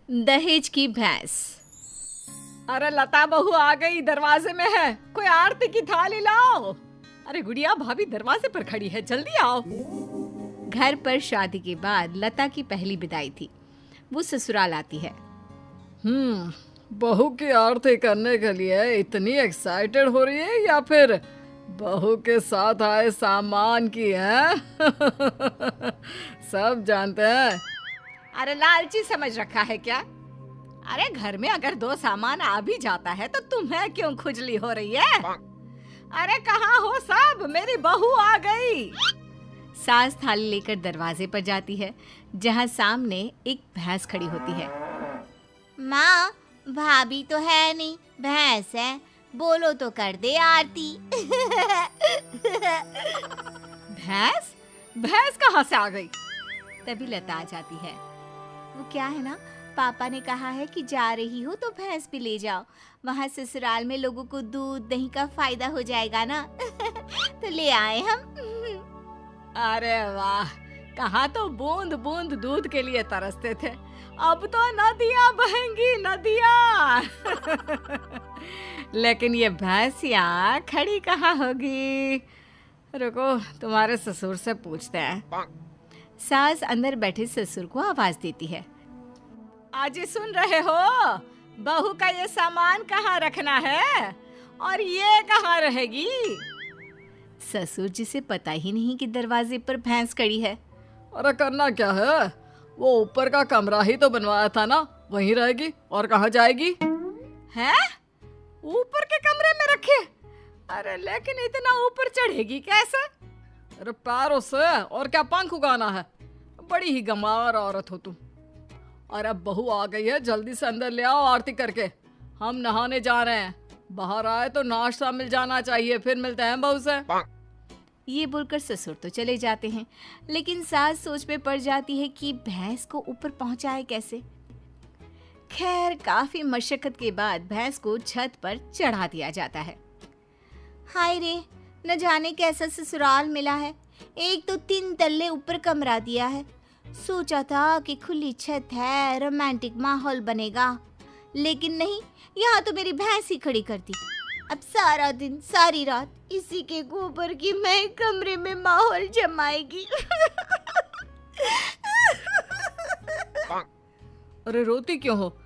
दहेज की भैंस। अरे लता बहू आ गई, दरवाजे में है। कोई आरती की थाली लाओ। अरे गुड़िया भाभी दरवाजे पर खड़ी है, जल्दी आओ। घर पर शादी के बाद लता की पहली विदाई थी। वो ससुराल आती है। बहू की आरती करने के लिए इतनी एक्साइटेड हो रही है या फिर बहू के साथ आए सामान की है? सब जानते हैं। अरे लालची समझ रखा है क्या? अरे घर में अगर 2 सामान आ भी जाता है तो तुम्हें क्यों खुजली हो रही है? अरे कहाँ हो सब? मेरी बहू आ गई। सास थाली लेकर दरवाजे पर जाती है, जहाँ सामने एक भैंस खड़ी होती है। माँ, भाभी तो है नहीं, भैंस है। बोलो तो कर दे आरती। भैंस? भैंस कहाँ से आ गई? तभी लता आ जाती है। वो क्या है ना, पापा ने कहा है कि जा रही हो तो भैंस भी ले जाओ, वहाँ ससुराल में लोगों को दूध दही का फायदा हो जाएगा ना। तो ले आए हम। अरे वाह, कहाँ तो बूंद बूंद दूध के लिए तरसते थे, अब तो नदियाँ बहेंगी नदियाँ। लेकिन ये भैंसियाँ खड़ी कहाँ होगी? रुको, तुम्हारे ससुर से पूछते हैं। सास अंदर बैठे ससुर को आवाज देती है। आज सुन रहे हो? बहू का ये सामान कहाँ रखना है और ये कहाँ रहेगी? ससुर जिसे पता ही नहीं कि दरवाजे पर भैंस खड़ी है। अरे करना क्या है, वो ऊपर का कमरा ही तो बनवाया था ना, वहीं रहेगी और कहाँ जाएगी? हैं? ऊपर के कमरे में रखे? अरे लेकिन इतना ऊपर चढ़ेगी कैसे? अरे पैरों से, और क्या पंख उगाना है? बड़ी ही गंवार औरत हो तुम। और अब बहू आ गई है, जल्दी से अंदर ले आओ आरती करके, हम नहाने जा रहे हैं। बाहर आए तो नाश्ता मिल जाना चाहिए, फिर मिलते हैं बहू से। ये बोलकर ससुर तो चले जाते हैं, लेकिन सास सोच में पड़ जाती है कि भैंस को ऊपर पहुंचाए कैसे। खैर काफी मशक्कत के बाद भैंस को छत पर चढ़ा दिया जाता है। हाय रे, न जाने कैसा ससुराल मिला है। एक तो 3 तल्ले ऊपर कमरा दिया है। सोचा था कि खुली छत है, रोमांटिक माहौल बनेगा, लेकिन नहीं, यहाँ तो मेरी भैंस ही खड़ी कर दी। अब सारा दिन सारी रात इसी के गोबर की मैं कमरे में माहौल जमाएगी। अरे रोती क्यों हो?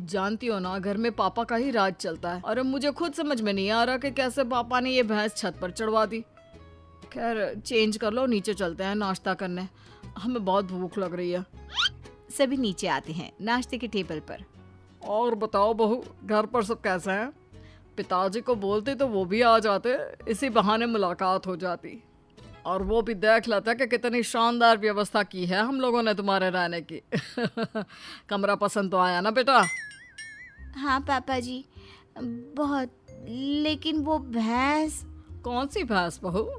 जानती हो ना, घर में पापा का ही राज चलता है। अरे मुझे खुद समझ में नहीं आ रहा कि कैसे पापा ने ये भैंस छत पर चढ़वा दी। खैर चेंज कर लो, नीचे चलते हैं नाश्ता करने, हमें बहुत भूख लग रही है। सभी नीचे आते हैं नाश्ते के टेबल पर। और बताओ बहू, घर पर सब कैसे हैं? पिताजी को बोलते तो वो भी आ जाते, इसी बहाने मुलाकात हो जाती, और वो भी देख लेता कि कितनी शानदार व्यवस्था की है हम लोगों ने तुम्हारे रहने की। कमरा पसंद तो आया ना बेटा? हाँ पापा जी, बहुत। लेकिन वो भैंस। कौन सी भैंस बहू?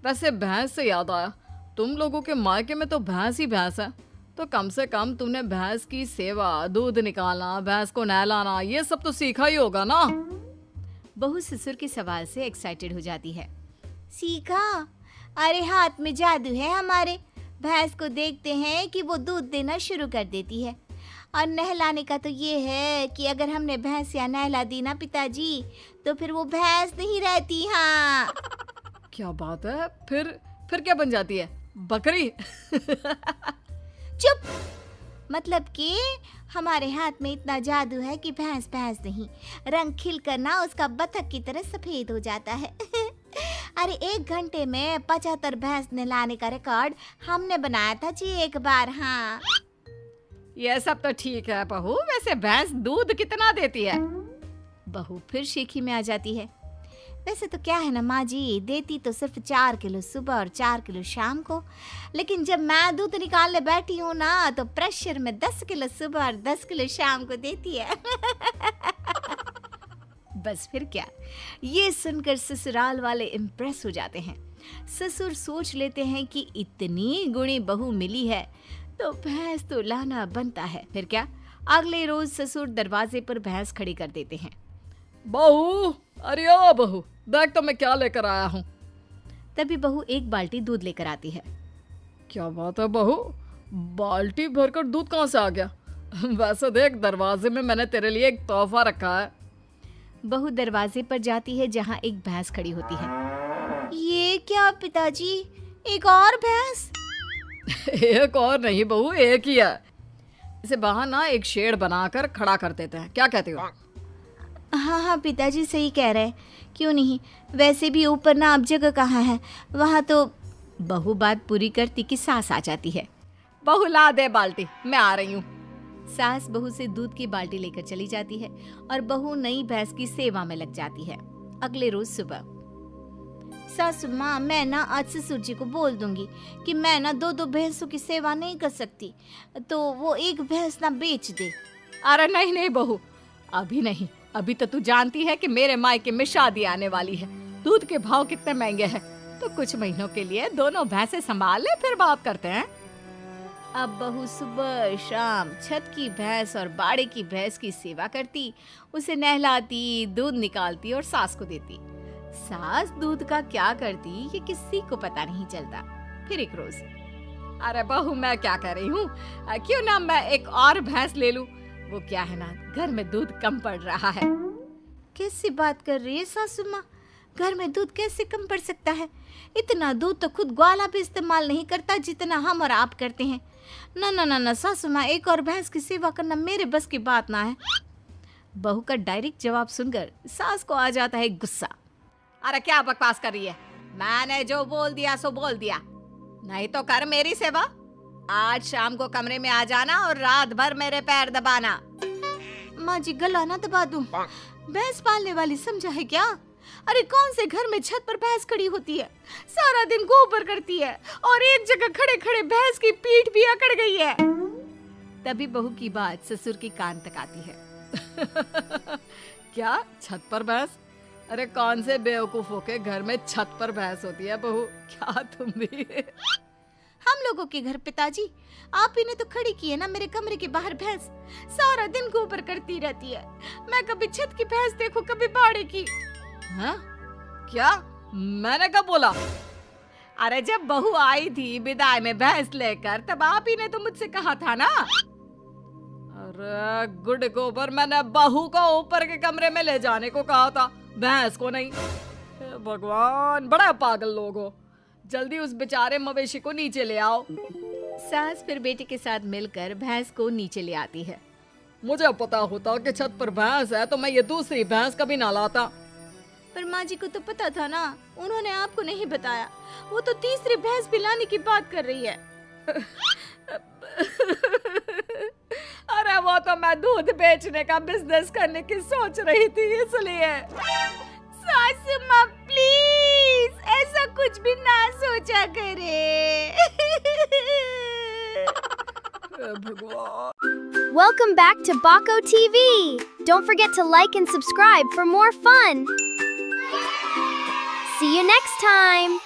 वैसे भैंस से याद आया, तुम लोगों के मायके में तो भैंस ही भैंस है, तो कम से कम तुमने भैंस की सेवा, दूध निकालना, भैंस को नहलाना, ये सब तो सीखा ही होगा ना? बहू ससुर के सवाल से एक्साइटेड हो जाती है। सीखा? अरे हाथ में जादू है हमारे। भैंस को देखते हैं कि वो दूध देना शुरू कर देती है, और नहलाने का तो ये है कि अगर हमने भैंस या नहला दी ना पिताजी, तो फिर वो भैंस नहीं रहती। हाँ। क्या बात है? फिर क्या बन जाती है? बकरी? चुप। मतलब कि हमारे हाथ में इतना जादू है कि भैंस भैंस नहीं, रंग खिल कर ना उसका बतख की तरह सफेद हो जाता है। अरे 1 घंटे में 75 भैंस नहलाने का रिकॉर्ड हमने बनाया था जी एक बार। हाँ, ये सब तो ठीक है बहू, वैसे भैंस दूध कितना देती है? बहू फिर शेखी में आ जाती है। वैसे तो क्या है ना माँ जी, देती तो सिर्फ 4 किलो सुबह और 4 किलो शाम को, लेकिन जब मैं दूध निकालने बैठी हूँ ना, तो प्रेशर में 10 किलो सुबह और 10 किलो शाम को देती है। बस फिर क्या, ये सुनकर ससुराल वाले इम्प्रेस हो जाते हैं। ससुर सोच लेते हैं कि इतनी गुणी बहू मिली है तो भैंस तो लाना बनता है। फिर क्या, अगले रोज ससुर दरवाजे पर भैंस खड़ी कर देते हैं। बहू, अरे ओ बहू, देख तो मैं क्या लेकर आया हूँ। तभी बहू एक बाल्टी दूध लेकर आती है। क्या बात है बहू, बाल्टी भरकर दूध कहाँ से आ गया? वैसे देख, दरवाजे में मैंने तेरे लिए एक तोहफा रखा है। बहू दरवाजे पर जाती है जहाँ एक भैंस खड़ी होती है। ये क्या पिताजी, एक और भैंस? एक और नहीं बहू, एक ही है। इसे बाहर ना एक शेड बनाकर खड़ा कर देते हैं, क्या कहते हो? हाँ हाँ पिताजी सही कह रहे हैं, क्यों नहीं। वैसे भी ऊपर ना अब जगह कहाँ है, वहाँ तो। बहू बात पूरी करती कि सास आ जाती है। बहू ला दे बाल्टी, मैं आ रही हूँ। सास बहू से दूध की बाल्टी लेकर चली जाती है और बहू नई भैंस की सेवा में लग जाती है। अगले रोज सुबह, सासू माँ, मैं ना आज ससुर जी को बोल दूंगी कि मैं ना दो भैंसों की सेवा नहीं कर सकती, तो वो एक भैंस ना बेच दे। अरे नहीं नहीं बहू, अभी नहीं। अभी तो तू जानती है कि मेरे मायके में शादी आने वाली है। दूध के भाव कितने महंगे हैं, तो कुछ महीनों के लिए दोनों भैंसें संभाल ले, फिर बात करते हैं। अब बहू सुबह शाम छत की भैंस और बाड़े की भैंस की सेवा करती, उसे नहलाती, दूध निकालती और सास को देती। सास दूध का क्या करती ये किसी को पता नहीं चलता। फिर एक रोज, अरे बहू, मैं क्या कह रही हूँ, क्यों ना मैं एक और भैंस ले लूं। वो क्या है ना, घर में दूध कम पड़ रहा है। कैसी बात कर रही है सासू माँ, घर में दूध कैसे कम पड़ सकता है? इतना दूध तो खुद ग्वाला भी इस्तेमाल नहीं करता जितना हम और आप करते हैं। ना ना ना ना सासू माँ, एक और भैंस की सेवा करना मेरे बस की बात ना है। बहू का डायरेक्ट जवाब सुनकर सास को आ जाता है गुस्सा। अरे क्या बकवास कर रही है, मैंने जो बोल दिया सो बोल दिया। नहीं तो कर मेरी सेवा। आज शाम को कमरे में आ जाना और रात भर मेरे पैर दबाना। माँ जी, गला ना दबा दूं। भैंस पालने वाली समझा है क्या? अरे कौन से घर में छत पर भैंस खड़ी होती है, सारा दिन गोबर करती है और एक जगह खड़े खड़े भैंस की पीठ भी अकड़ गई है। तभी बहू की बात ससुर के कान तक आती है। क्या छत पर भैंस? अरे कौन से बेवकूफों के घर में छत पर भैंस होती है बहू, क्या तुम भी? हम लोगों के घर पिताजी, आप ही ने तो खड़ी की है ना मेरे कमरे के बाहर भैंस। सारा दिन गोबर करती रहती है। मैं कभी छत की भैंस देखूं, कभी बाड़े की। हाँ? क्या? मैंने कब बोला? अरे जब बहू आई थी विदाई में भैंस लेकर, तब आप ही ने तो मुझसे कहा था ना। अरे गुड गोबर, मैंने बहू को ऊपर के कमरे में ले जाने को कहा था, भैंस को नहीं। हे भगवान, बड़ा पागल लोग हो। जल्दी उस बेचारे मवेशी को नीचे ले आओ। सास फिर बेटे के साथ मिलकर भैंस को नीचे ले आती है। मुझे पता होता कि छत पर भैंस है तो मैं ये दूसरी भैंस कभी ना लाता। पर माँ जी को तो पता था ना, उन्होंने आपको नहीं बताया। वो तो तीसरी भैंस भी लाने की बात कर रही है। अरे वो तो मैं दूध बेचने का बिजनेस करने की सोच रही थी, इसलिए। सासू माँ प्लीज ऐसा कुछ भी ना सोचा करे। भगवान। Welcome back to Baco TV. Don't forget to like and subscribe for more fun. See you next time.